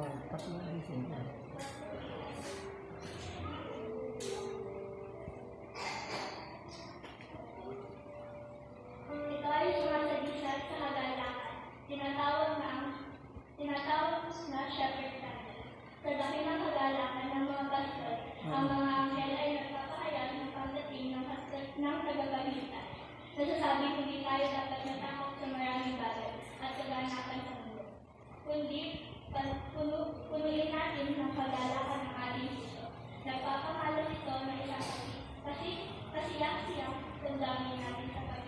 pati na gising ka. Ito ay sumasagisag sa kagalakan. Tinatawag na shepherd candle. Sa dami ng kagalakan ng mga pastor, ang mga anghel ay nagpapahayag ng pagdating ng tagapagligtas. Nasasabi hindi tayo dapat natakot sa maraming bagay at kaganapan sa mundo. Kundi, punuin natin ng kagalakan ng ating puso. Nagpapamalas ito na isang kasiyak-siyak damdamin natin sa pag